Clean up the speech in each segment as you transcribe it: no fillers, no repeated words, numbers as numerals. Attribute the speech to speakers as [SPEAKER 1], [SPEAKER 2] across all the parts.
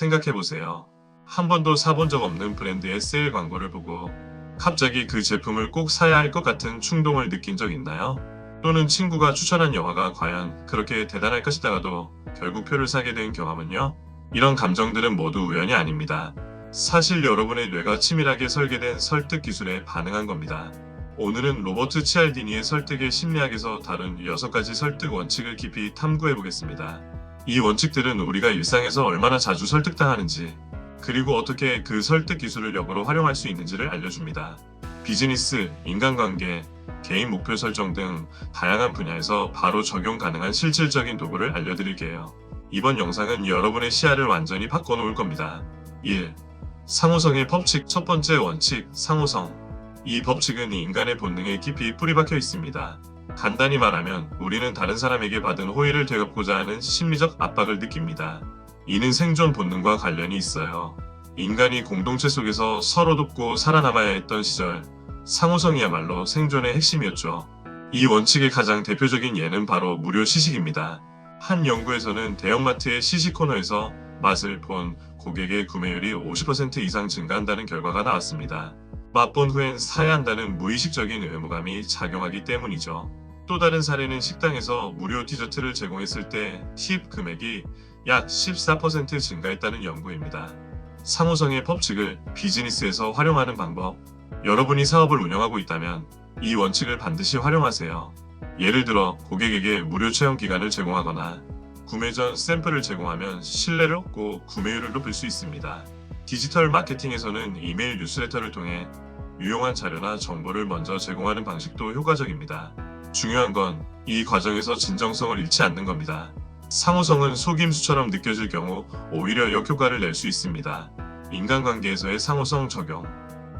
[SPEAKER 1] 생각해보세요. 한 번도 사본 적 없는 브랜드의 세일 광고를 보고 갑자기 그 제품을 꼭 사야 할 것 같은 충동을 느낀 적 있나요? 또는 친구가 추천한 영화가 과연 그렇게 대단할 것이다가도 결국 표를 사게 된 경험은요? 이런 감정들은 모두 우연이 아닙니다. 사실 여러분의 뇌가 치밀하게 설계된 설득 기술에 반응한 겁니다. 오늘은 로버트 치알디니의 설득의 심리학에서 다룬 6가지 설득 원칙을 깊이 탐구해 보겠습니다. 이 원칙들은 우리가 일상에서 얼마나 자주 설득당하는지, 그리고 어떻게 그 설득 기술을 역으로 활용할 수 있는지를 알려줍니다. 비즈니스, 인간관계, 개인 목표 설정 등 다양한 분야에서 바로 적용 가능한 실질적인 도구를 알려드릴게요. 이번 영상은 여러분의 시야를 완전히 바꿔놓을 겁니다. 1. 상호성의 법칙. 첫 번째 원칙, 상호성. 이 법칙은 인간의 본능에 깊이 뿌리박혀 있습니다. 간단히 말하면 우리는 다른 사람에게 받은 호의를 되갚고자 하는 심리적 압박을 느낍니다. 이는 생존 본능과 관련이 있어요. 인간이 공동체 속에서 서로 돕고 살아남아야 했던 시절, 상호성이야말로 생존의 핵심이었죠. 이 원칙의 가장 대표적인 예는 바로 무료 시식입니다. 한 연구에서는 대형마트의 시식 코너에서 맛을 본 고객의 구매율이 50% 이상 증가한다는 결과가 나왔습니다. 맛본 후엔 사야 한다는 무의식적인 의무감이 작용하기 때문이죠. 또 다른 사례는 식당에서 무료 디저트를 제공했을 때 팁 금액이 약 14% 증가했다는 연구입니다. 상호성의 법칙을 비즈니스에서 활용하는 방법. 여러분이 사업을 운영하고 있다면 이 원칙을 반드시 활용하세요. 예를 들어 고객에게 무료 체험 기간을 제공하거나 구매 전 샘플을 제공하면 신뢰를 얻고 구매율을 높일 수 있습니다. 디지털 마케팅에서는 이메일 뉴스레터를 통해 유용한 자료나 정보를 먼저 제공하는 방식도 효과적입니다. 중요한 건 이 과정에서 진정성을 잃지 않는 겁니다. 상호성은 속임수처럼 느껴질 경우 오히려 역효과를 낼 수 있습니다. 인간관계에서의 상호성 적용.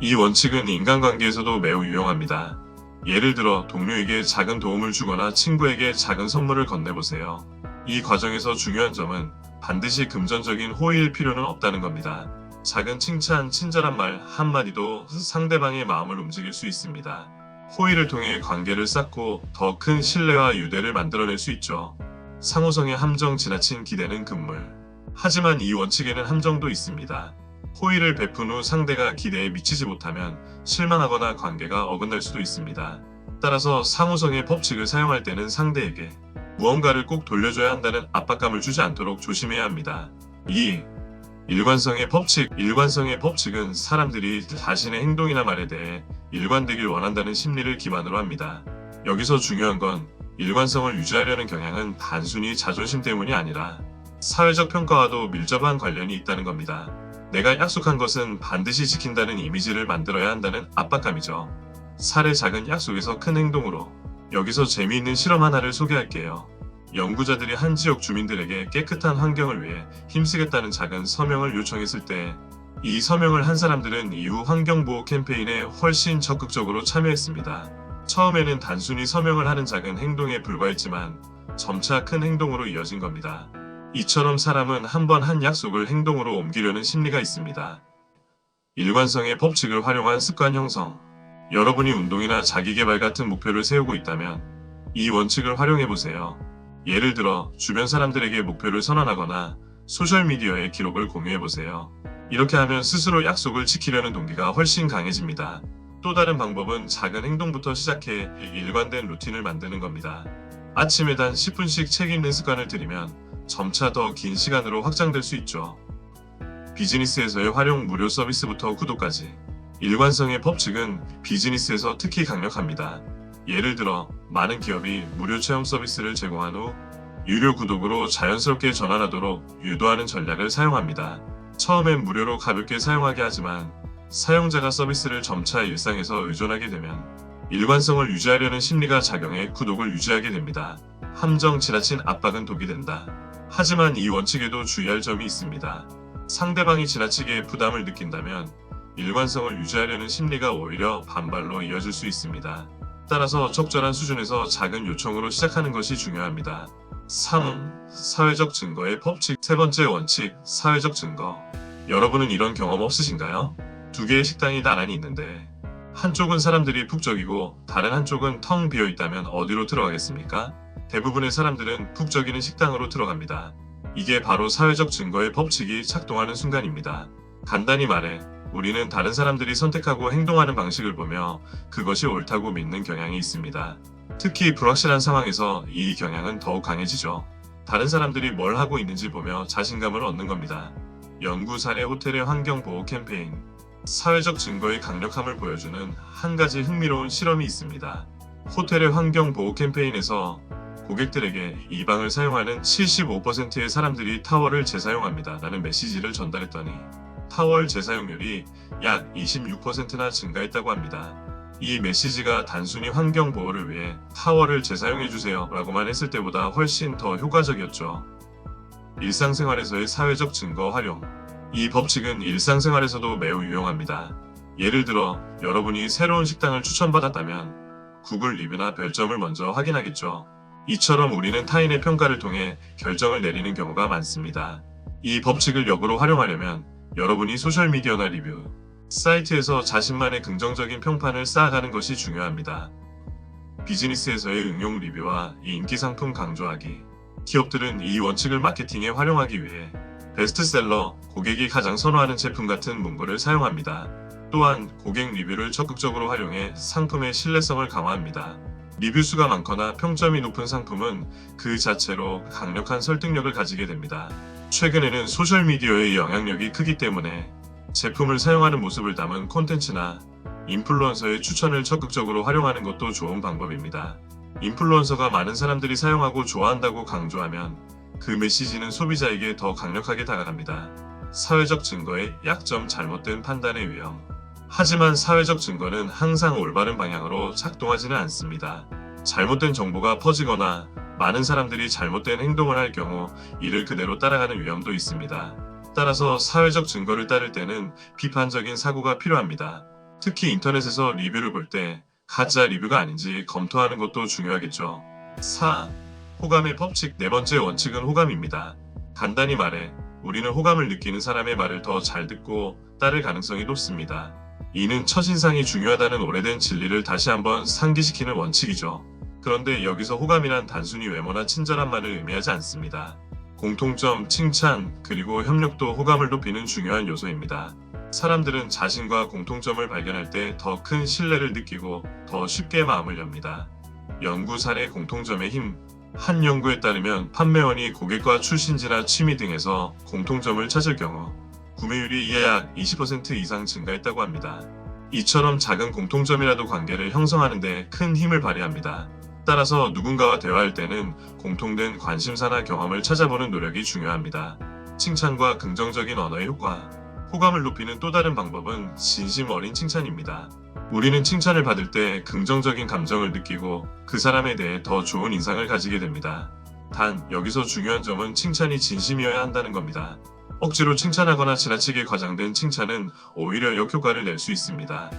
[SPEAKER 1] 이 원칙은 인간관계에서도 매우 유용합니다. 예를 들어 동료에게 작은 도움을 주거나 친구에게 작은 선물을 건네보세요. 이 과정에서 중요한 점은 반드시 금전적인 호의일 필요는 없다는 겁니다. 작은 칭찬, 친절한 말 한마디도 상대방의 마음을 움직일 수 있습니다. 호의를 통해 관계를 쌓고 더 큰 신뢰와 유대를 만들어낼 수 있죠. 상호성의 함정. 지나친 기대는 금물. 하지만 이 원칙에는 함정도 있습니다. 호의를 베푼 후 상대가 기대에 미치지 못하면 실망하거나 관계가 어긋날 수도 있습니다. 따라서 상호성의 법칙을 사용할 때는 상대에게 무언가를 꼭 돌려줘야 한다는 압박감을 주지 않도록 조심해야 합니다. 2. 일관성의 법칙. 일관성의 법칙은 사람들이 자신의 행동이나 말에 대해 일관되길 원한다는 심리를 기반으로 합니다. 여기서 중요한 건 일관성을 유지하려는 경향은 단순히 자존심 때문이 아니라 사회적 평가와도 밀접한 관련이 있다는 겁니다. 내가 약속한 것은 반드시 지킨다는 이미지를 만들어야 한다는 압박감이죠. 사례. 작은 약속에서 큰 행동으로. 여기서 재미있는 실험 하나를 소개할게요. 연구자들이 한 지역 주민들에게 깨끗한 환경을 위해 힘쓰겠다는 작은 서명을 요청했을 때 이 서명을 한 사람들은 이후 환경보호 캠페인에 훨씬 적극적으로 참여했습니다. 처음에는 단순히 서명을 하는 작은 행동에 불과했지만 점차 큰 행동으로 이어진 겁니다. 이처럼 사람은 한 번 한 약속을 행동으로 옮기려는 심리가 있습니다. 일관성의 법칙을 활용한 습관 형성. 여러분이 운동이나 자기계발 같은 목표를 세우고 있다면 이 원칙을 활용해보세요. 예를 들어 주변 사람들에게 목표를 선언하거나 소셜미디어에 기록을 공유해보세요. 이렇게 하면 스스로 약속을 지키려는 동기가 훨씬 강해집니다. 또 다른 방법은 작은 행동부터 시작해 일관된 루틴을 만드는 겁니다. 아침에 단 10분씩 책 읽는 습관을 들이면 점차 더 긴 시간으로 확장될 수 있죠. 비즈니스에서의 활용. 무료 서비스부터 구독까지. 일관성의 법칙은 비즈니스에서 특히 강력합니다. 예를 들어 많은 기업이 무료 체험 서비스를 제공한 후 유료 구독으로 자연스럽게 전환하도록 유도하는 전략을 사용합니다. 처음엔 무료로 가볍게 사용하게 하지만 사용자가 서비스를 점차 일상에서 의존하게 되면 일관성을 유지하려는 심리가 작용해 구독을 유지하게 됩니다. 함정. 지나친 압박은 독이 된다. 하지만 이 원칙에도 주의할 점이 있습니다. 상대방이 지나치게 부담을 느낀다면 일관성을 유지하려는 심리가 오히려 반발로 이어질 수 있습니다. 따라서 적절한 수준에서 작은 요청으로 시작하는 것이 중요합니다. 3. 사회적 증거의 법칙. 세 번째 원칙, 사회적 증거. 여러분은 이런 경험 없으신가요? 두 개의 식당이 나란히 있는데 한쪽은 사람들이 북적이고 다른 한쪽은 텅 비어 있다면 어디로 들어가겠습니까? 대부분의 사람들은 북적이는 식당으로 들어갑니다. 이게 바로 사회적 증거의 법칙이 작동하는 순간입니다. 간단히 말해, 우리는 다른 사람들이 선택하고 행동하는 방식을 보며 그것이 옳다고 믿는 경향이 있습니다. 특히 불확실한 상황에서 이 경향은 더욱 강해지죠. 다른 사람들이 뭘 하고 있는지 보며 자신감을 얻는 겁니다. 연구 사례 호텔의 환경보호 캠페인. 사회적 증거의 강력함을 보여주는 한 가지 흥미로운 실험이 있습니다. 호텔의 환경보호 캠페인에서 고객들에게 이 방을 사용하는 75%의 사람들이 타월을 재사용합니다 라는 메시지를 전달했더니 타월 재사용률이 약 26%나 증가했다고 합니다. 이 메시지가 단순히 환경 보호를 위해 타월을 재사용해주세요 라고만 했을 때보다 훨씬 더 효과적이었죠. 일상생활에서의 사회적 증거 활용. 이 법칙은 일상생활에서도 매우 유용합니다. 예를 들어 여러분이 새로운 식당을 추천받았다면 구글 리뷰나 별점을 먼저 확인하겠죠. 이처럼 우리는 타인의 평가를 통해 결정을 내리는 경우가 많습니다. 이 법칙을 역으로 활용하려면 여러분이 소셜미디어나 리뷰, 사이트에서 자신만의 긍정적인 평판을 쌓아가는 것이 중요합니다. 비즈니스에서의 응용 리뷰와 인기 상품 강조하기. 기업들은 이 원칙을 마케팅에 활용하기 위해 베스트셀러, 고객이 가장 선호하는 제품 같은 문구를 사용합니다. 또한 고객 리뷰를 적극적으로 활용해 상품의 신뢰성을 강화합니다. 리뷰 수가 많거나 평점이 높은 상품은 그 자체로 강력한 설득력을 가지게 됩니다. 최근에는 소셜미디어의 영향력이 크기 때문에 제품을 사용하는 모습을 담은 콘텐츠나 인플루언서의 추천을 적극적으로 활용하는 것도 좋은 방법입니다. 인플루언서가 많은 사람들이 사용하고 좋아한다고 강조하면 그 메시지는 소비자에게 더 강력하게 다가갑니다. 사회적 증거의 약점. 잘못된 판단의 위험. 하지만 사회적 증거는 항상 올바른 방향으로 작동하지는 않습니다. 잘못된 정보가 퍼지거나 많은 사람들이 잘못된 행동을 할 경우 이를 그대로 따라가는 위험도 있습니다. 따라서 사회적 증거를 따를 때는 비판적인 사고가 필요합니다. 특히 인터넷에서 리뷰를 볼 때 가짜 리뷰가 아닌지 검토하는 것도 중요하겠죠. 4. 호감의 법칙. 네 번째 원칙은 호감입니다. 간단히 말해 우리는 호감을 느끼는 사람의 말을 더 잘 듣고 따를 가능성이 높습니다. 이는 첫인상이 중요하다는 오래된 진리를 다시 한번 상기시키는 원칙이죠. 그런데 여기서 호감이란 단순히 외모나 친절함만을 의미하지 않습니다. 공통점, 칭찬, 그리고 협력도 호감을 높이는 중요한 요소입니다. 사람들은 자신과 공통점을 발견할 때 더 큰 신뢰를 느끼고 더 쉽게 마음을 엽니다. 연구 사례. 공통점의 힘. 한 연구에 따르면 판매원이 고객과 출신지나 취미 등에서 공통점을 찾을 경우 구매율이 약 20% 이상 증가했다고 합니다. 이처럼 작은 공통점이라도 관계를 형성하는 데 큰 힘을 발휘합니다. 따라서 누군가와 대화할 때는 공통된 관심사나 경험을 찾아보는 노력이 중요합니다. 칭찬과 긍정적인 언어의 효과. 호감을 높이는 또 다른 방법은 진심 어린 칭찬입니다. 우리는 칭찬을 받을 때 긍정적인 감정을 느끼고 그 사람에 대해 더 좋은 인상을 가지게 됩니다. 단, 여기서 중요한 점은 칭찬이 진심이어야 한다는 겁니다. 억지로 칭찬하거나 지나치게 과장된 칭찬은 오히려 역효과를 낼 수 있습니다.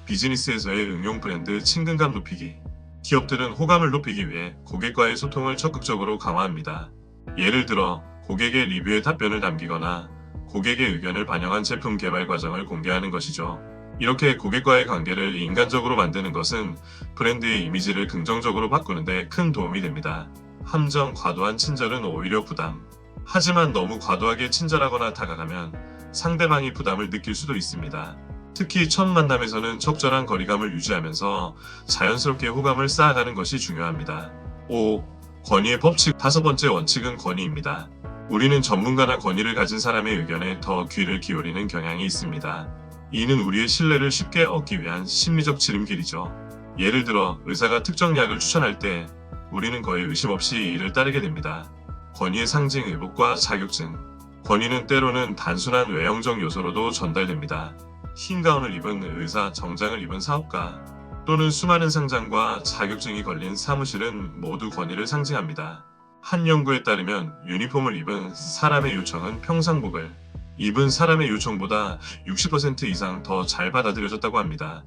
[SPEAKER 1] 비즈니스에서의 응용. 브랜드 친근감 높이기. 기업들은 호감을 높이기 위해 고객과의 소통을 적극적으로 강화합니다. 예를 들어 고객의 리뷰에 답변을 남기거나 고객의 의견을 반영한 제품 개발 과정을 공개하는 것이죠. 이렇게 고객과의 관계를 인간적으로 만드는 것은 브랜드의 이미지를 긍정적으로 바꾸는 데 큰 도움이 됩니다. 함정. 과도한 친절은 오히려 부담. 하지만 너무 과도하게 친절하거나 다가가면 상대방이 부담을 느낄 수도 있습니다. 특히 첫 만남에서는 적절한 거리감을 유지하면서 자연스럽게 호감을 쌓아가는 것이 중요합니다. 5. 권위의 법칙. 다섯 번째 원칙은 권위입니다. 우리는 전문가나 권위를 가진 사람의 의견에 더 귀를 기울이는 경향이 있습니다. 이는 우리의 신뢰를 쉽게 얻기 위한 심리적 지름길이죠. 예를 들어 의사가 특정 약을 추천할 때 우리는 거의 의심 없이 이를 따르게 됩니다. 권위의 상징. 의복과 자격증. 권위는 때로는 단순한 외형적 요소로도 전달됩니다. 흰 가운을 입은 의사, 정장을 입은 사업가, 또는 수많은 상장과 자격증이 걸린 사무실은 모두 권위를 상징합니다. 한 연구에 따르면 유니폼을 입은 사람의 요청은 평상복을 입은 사람의 요청보다 60% 이상 더 잘 받아들여졌다고 합니다.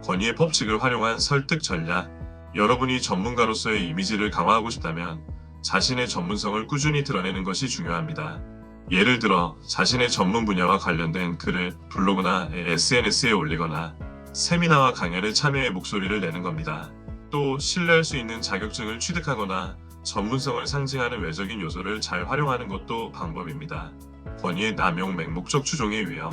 [SPEAKER 1] 권위의 법칙을 활용한 설득 전략. 여러분이 전문가로서의 이미지를 강화하고 싶다면 자신의 전문성을 꾸준히 드러내는 것이 중요합니다. 예를 들어 자신의 전문 분야와 관련된 글을 블로그나 SNS에 올리거나 세미나와 강연에 참여해 목소리를 내는 겁니다. 또 신뢰할 수 있는 자격증을 취득하거나 전문성을 상징하는 외적인 요소를 잘 활용하는 것도 방법입니다. 권위의 남용 맹목적 추종의 위험.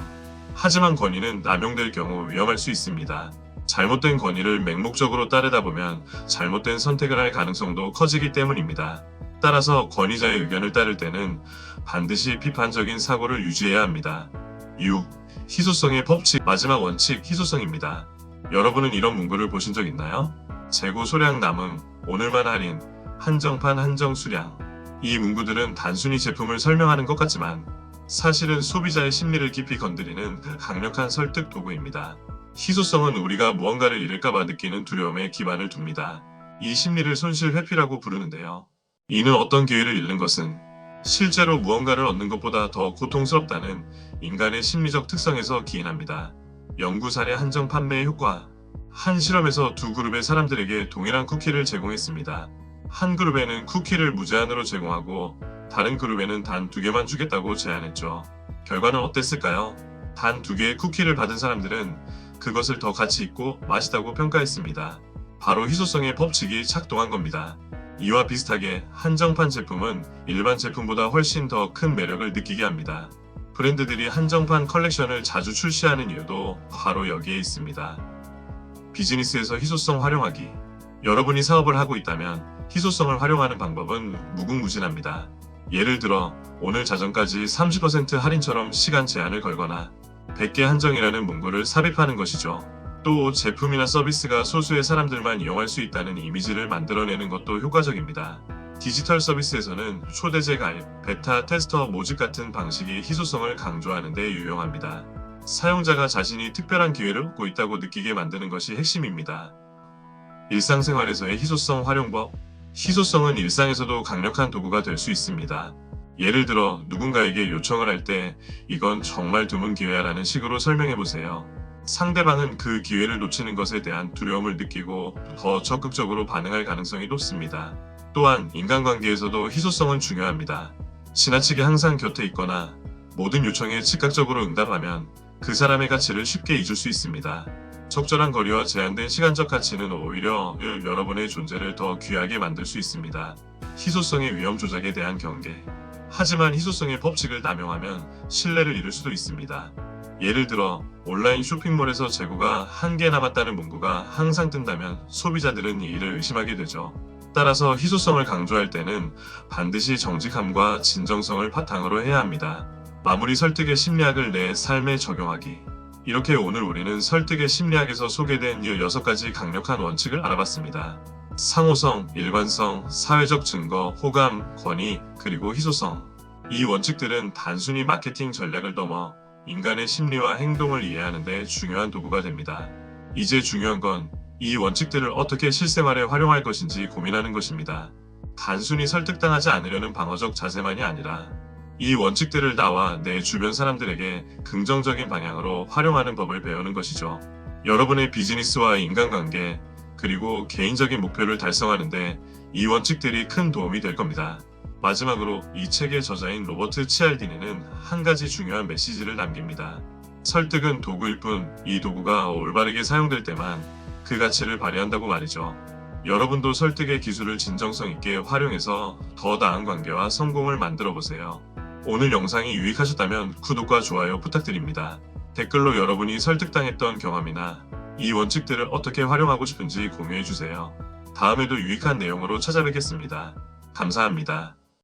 [SPEAKER 1] 하지만 권위는 남용될 경우 위험할 수 있습니다. 잘못된 권위를 맹목적으로 따르다 보면 잘못된 선택을 할 가능성도 커지기 때문입니다. 따라서 권위자의 의견을 따를 때는 반드시 비판적인 사고를 유지해야 합니다. 6. 희소성의 법칙. 마지막 원칙, 희소성입니다. 여러분은 이런 문구를 보신 적 있나요? 재고 소량 남음, 오늘만 할인, 한정판 한정 수량. 이 문구들은 단순히 제품을 설명하는 것 같지만 사실은 소비자의 심리를 깊이 건드리는 강력한 설득 도구입니다. 희소성은 우리가 무언가를 잃을까봐 느끼는 두려움에 기반을 둡니다. 이 심리를 손실 회피라고 부르는데요. 이는 어떤 기회를 잃는 것은 실제로 무언가를 얻는 것보다 더 고통스럽다는 인간의 심리적 특성에서 기인합니다. 연구 사례 한정 판매의 효과. 한 실험에서 두 그룹의 사람들에게 동일한 쿠키를 제공했습니다. 한 그룹에는 쿠키를 무제한으로 제공하고 다른 그룹에는 단 2개만 주겠다고 제안했죠. 결과는 어땠을까요? 단 2개의 쿠키를 받은 사람들은 그것을 더 가치 있고 맛있다고 평가했습니다. 바로 희소성의 법칙이 작동한 겁니다. 이와 비슷하게 한정판 제품은 일반 제품보다 훨씬 더 큰 매력을 느끼게 합니다. 브랜드들이 한정판 컬렉션을 자주 출시하는 이유도 바로 여기에 있습니다. 비즈니스에서 희소성 활용하기. 여러분이 사업을 하고 있다면 희소성을 활용하는 방법은 무궁무진합니다. 예를 들어 오늘 자정까지 30% 할인처럼 시간 제한을 걸거나 100개 한정이라는 문구를 삽입하는 것이죠. 또 제품이나 서비스가 소수의 사람들만 이용할 수 있다는 이미지를 만들어내는 것도 효과적입니다. 디지털 서비스에서는 초대제 가입, 베타 테스터 모집 같은 방식이 희소성을 강조하는 데 유용합니다. 사용자가 자신이 특별한 기회를 얻고 있다고 느끼게 만드는 것이 핵심입니다. 일상생활에서의 희소성 활용법. 희소성은 일상에서도 강력한 도구가 될 수 있습니다. 예를 들어 누군가에게 요청을 할 때 이건 정말 드문 기회야라는 식으로 설명해보세요. 상대방은 그 기회를 놓치는 것에 대한 두려움을 느끼고 더 적극적으로 반응할 가능성이 높습니다. 또한 인간관계에서도 희소성은 중요합니다. 지나치게 항상 곁에 있거나 모든 요청에 즉각적으로 응답하면 그 사람의 가치를 쉽게 잊을 수 있습니다. 적절한 거리와 제한된 시간적 가치는 오히려 여러분의 존재를 더 귀하게 만들 수 있습니다. 희소성의 위험 조작에 대한 경계. 하지만 희소성의 법칙을 남용하면 신뢰를 잃을 수도 있습니다. 예를 들어 온라인 쇼핑몰에서 재고가 1개 남았다는 문구가 항상 뜬다면 소비자들은 이 일을 의심하게 되죠. 따라서 희소성을 강조할 때는 반드시 정직함과 진정성을 바탕으로 해야 합니다. 마무리. 설득의 심리학을 내 삶에 적용하기. 이렇게 오늘 우리는 설득의 심리학에서 소개된 6가지 강력한 원칙을 알아봤습니다. 상호성, 일관성, 사회적 증거, 호감, 권위, 그리고 희소성. 이 원칙들은 단순히 마케팅 전략을 넘어 인간의 심리와 행동을 이해하는 데 중요한 도구가 됩니다. 이제 중요한 건 이 원칙들을 어떻게 실생활에 활용할 것인지 고민하는 것입니다. 단순히 설득당하지 않으려는 방어적 자세만이 아니라 이 원칙들을 나와 내 주변 사람들에게 긍정적인 방향으로 활용하는 법을 배우는 것이죠. 여러분의 비즈니스와 인간관계, 그리고 개인적인 목표를 달성하는데 이 원칙들이 큰 도움이 될 겁니다. 마지막으로 이 책의 저자인 로버트 치알디니는 한 가지 중요한 메시지를 남깁니다. 설득은 도구일 뿐 이 도구가 올바르게 사용될 때만 그 가치를 발휘한다고 말이죠. 여러분도 설득의 기술을 진정성 있게 활용해서 더 나은 관계와 성공을 만들어 보세요. 오늘 영상이 유익하셨다면 구독과 좋아요 부탁드립니다. 댓글로 여러분이 설득당했던 경험이나 이 원칙들을 어떻게 활용하고 싶은지 공유해주세요. 다음에도 유익한 내용으로 찾아뵙겠습니다. 감사합니다.